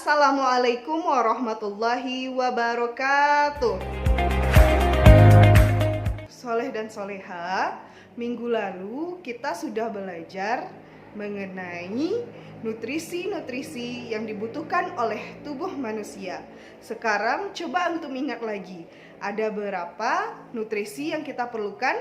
Assalamualaikum warahmatullahi wabarakatuh. Soleh dan soleha, minggu lalu kita sudah belajar mengenai nutrisi-nutrisi yang dibutuhkan oleh tubuh manusia. Sekarang coba antum ingat lagi, ada berapa nutrisi yang kita perlukan?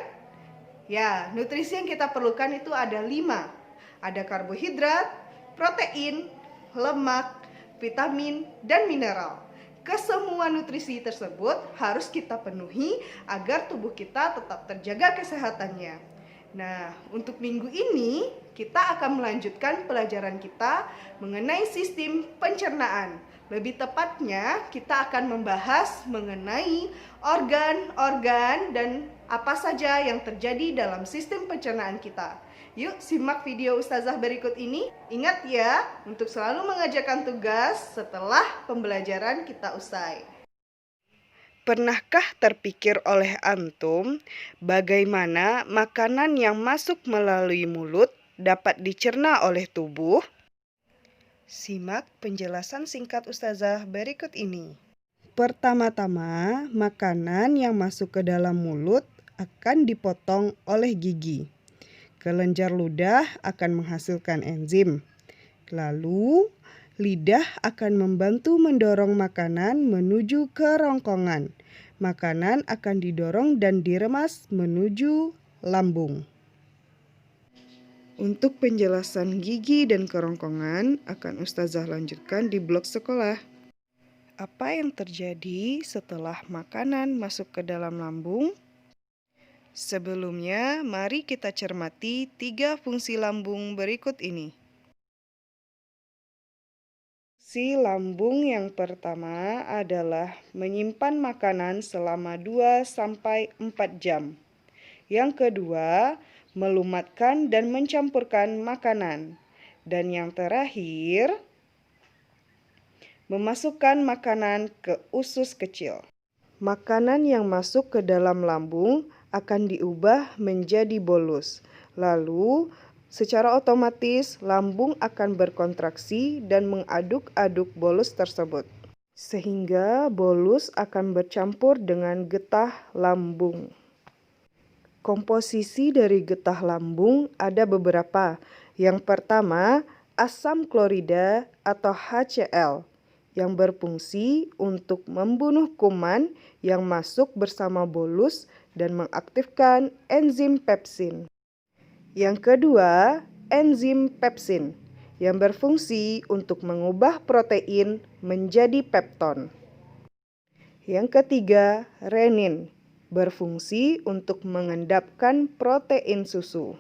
Ya, nutrisi yang kita perlukan itu ada 5. Ada karbohidrat, protein, lemak, vitamin, dan mineral. Kesemua nutrisi tersebut harus kita penuhi agar tubuh kita tetap terjaga kesehatannya. Nah, untuk minggu ini kita akan melanjutkan pelajaran kita mengenai sistem pencernaan. Lebih tepatnya, kita akan membahas mengenai organ-organ dan apa saja yang terjadi dalam sistem pencernaan kita. Yuk simak video Ustazah berikut ini. Ingat ya, untuk selalu mengerjakan tugas setelah pembelajaran kita usai. Pernahkah terpikir oleh antum bagaimana makanan yang masuk melalui mulut dapat dicerna oleh tubuh? Simak penjelasan singkat Ustazah berikut ini. Pertama-tama, makanan yang masuk ke dalam mulut akan dipotong oleh gigi. Kelenjar ludah akan menghasilkan enzim. Lalu, lidah akan membantu mendorong makanan menuju ke rongkongan. Makanan akan didorong dan diremas menuju lambung. Untuk penjelasan gigi dan kerongkongan akan Ustazah lanjutkan di blog sekolah. Apa yang terjadi setelah makanan masuk ke dalam lambung? Sebelumnya, mari kita cermati 3 fungsi lambung berikut ini. Fungsi lambung yang pertama adalah menyimpan makanan selama 2-4 jam. Yang kedua, melumatkan dan mencampurkan makanan. Dan yang terakhir, memasukkan makanan ke usus kecil. Makanan yang masuk ke dalam lambung akan diubah menjadi bolus. Lalu, secara otomatis lambung akan berkontraksi dan mengaduk-aduk bolus tersebut. Sehingga bolus akan bercampur dengan getah lambung. Komposisi dari getah lambung ada beberapa. Yang pertama, asam klorida atau HCl yang berfungsi untuk membunuh kuman yang masuk bersama bolus dan mengaktifkan enzim pepsin. Yang kedua, enzim pepsin yang berfungsi untuk mengubah protein menjadi pepton. Yang ketiga, renin berfungsi untuk mengendapkan protein susu.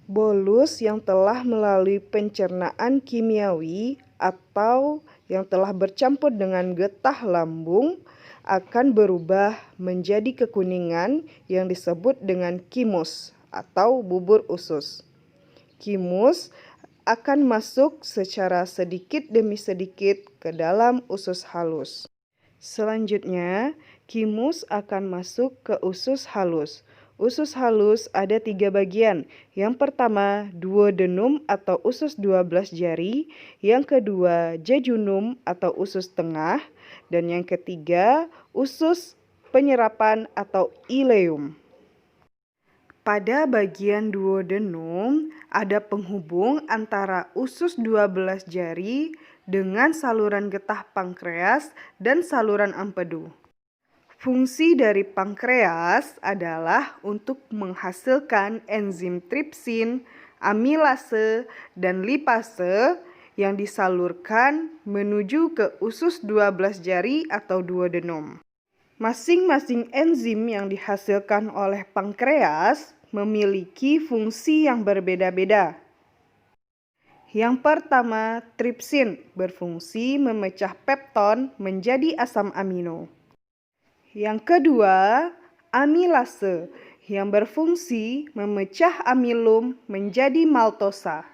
Bolus yang telah melalui pencernaan kimiawi atau yang telah bercampur dengan getah lambung akan berubah menjadi kekuningan yang disebut dengan kimus atau bubur usus. Kimus akan masuk secara sedikit demi sedikit ke dalam usus halus. Selanjutnya, kimus akan masuk ke usus halus. Usus halus ada 3 bagian. Yang pertama, duodenum atau usus 12 jari. Yang kedua, jejunum atau usus tengah. Dan yang ketiga, usus penyerapan atau ileum. Pada bagian duodenum, ada penghubung antara usus 12 jari dengan saluran getah pankreas dan saluran empedu. Fungsi dari pankreas adalah untuk menghasilkan enzim tripsin, amilase, dan lipase yang disalurkan menuju ke usus 12 jari atau duodenum. Masing-masing enzim yang dihasilkan oleh pankreas memiliki fungsi yang berbeda-beda. Yang pertama, tripsin berfungsi memecah pepton menjadi asam amino. Yang kedua, amilase yang berfungsi memecah amilum menjadi maltosa.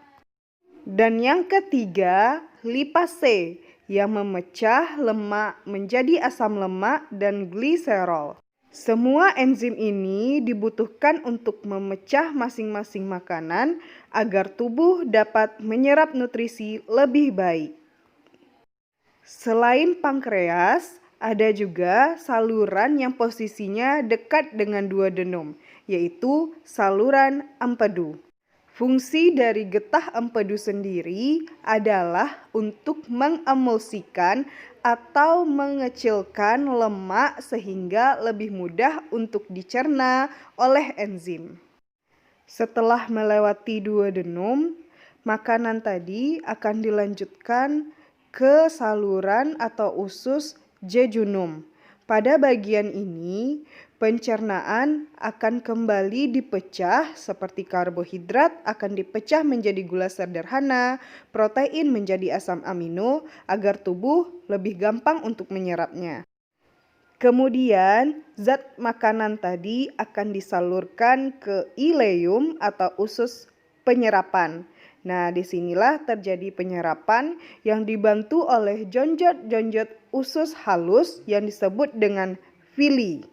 Dan yang ketiga, lipase yang memecah lemak menjadi asam lemak dan gliserol. Semua enzim ini dibutuhkan untuk memecah masing-masing makanan agar tubuh dapat menyerap nutrisi lebih baik. Selain pankreas, ada juga saluran yang posisinya dekat dengan duodenum, yaitu saluran empedu. Fungsi dari getah empedu sendiri adalah untuk mengemulsikan atau mengecilkan lemak sehingga lebih mudah untuk dicerna oleh enzim. Setelah melewati duodenum, makanan tadi akan dilanjutkan ke saluran atau usus jejunum. Pada bagian ini, pencernaan akan kembali dipecah seperti karbohidrat akan dipecah menjadi gula sederhana, protein menjadi asam amino agar tubuh lebih gampang untuk menyerapnya. Kemudian, zat makanan tadi akan disalurkan ke ileum atau usus penyerapan. Nah, disinilah terjadi penyerapan yang dibantu oleh jonjot-jonjot usus halus yang disebut dengan villi.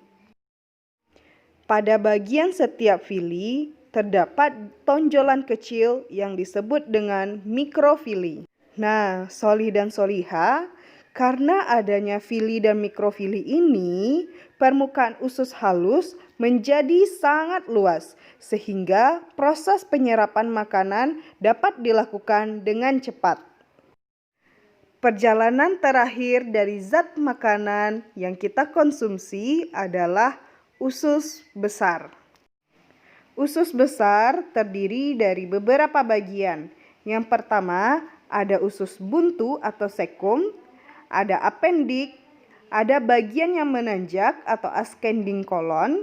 Pada bagian setiap villi terdapat tonjolan kecil yang disebut dengan mikrovilli. Nah, solih dan soliha, karena adanya villi dan mikrovilli ini, permukaan usus halus menjadi sangat luas, sehingga proses penyerapan makanan dapat dilakukan dengan cepat. Perjalanan terakhir dari zat makanan yang kita konsumsi adalah usus besar. Usus besar terdiri dari beberapa bagian. Yang pertama, ada usus buntu atau sekum, ada apendik, ada bagian yang menanjak atau ascending colon,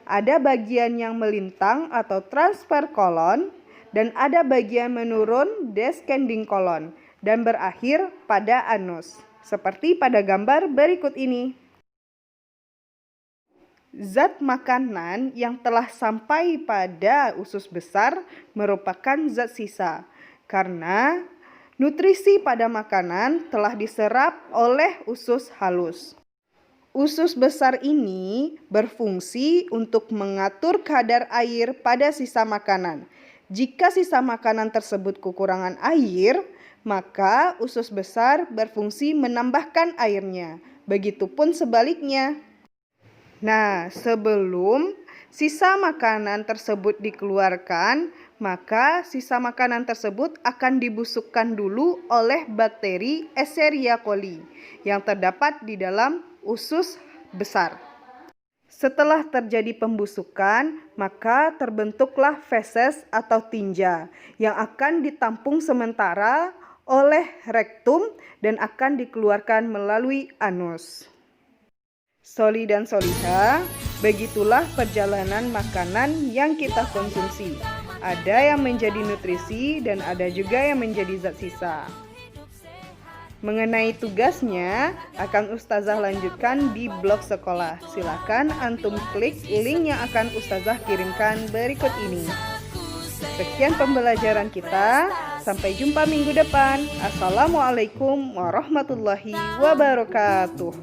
ada bagian yang melintang atau transfer colon, dan ada bagian menurun descending colon, dan berakhir pada anus, seperti pada gambar berikut ini. Zat makanan yang telah sampai pada usus besar merupakan zat sisa, karena nutrisi pada makanan telah diserap oleh usus halus. Usus besar ini berfungsi untuk mengatur kadar air pada sisa makanan. Jika sisa makanan tersebut kekurangan air, maka usus besar berfungsi menambahkan airnya. Begitupun sebaliknya. Nah, sebelum sisa makanan tersebut dikeluarkan, maka sisa makanan tersebut akan dibusukkan dulu oleh bakteri Escherichia coli yang terdapat di dalam usus besar. Setelah terjadi pembusukan, maka terbentuklah feses atau tinja yang akan ditampung sementara oleh rektum dan akan dikeluarkan melalui anus. Soli dan soliha, begitulah perjalanan makanan yang kita konsumsi. Ada yang menjadi nutrisi dan ada juga yang menjadi zat sisa. Mengenai tugasnya akan Ustazah lanjutkan di blog sekolah. Silakan antum klik link yang akan Ustazah kirimkan berikut ini. Sekian pembelajaran kita. Sampai jumpa minggu depan. Assalamualaikum warahmatullahi wabarakatuh.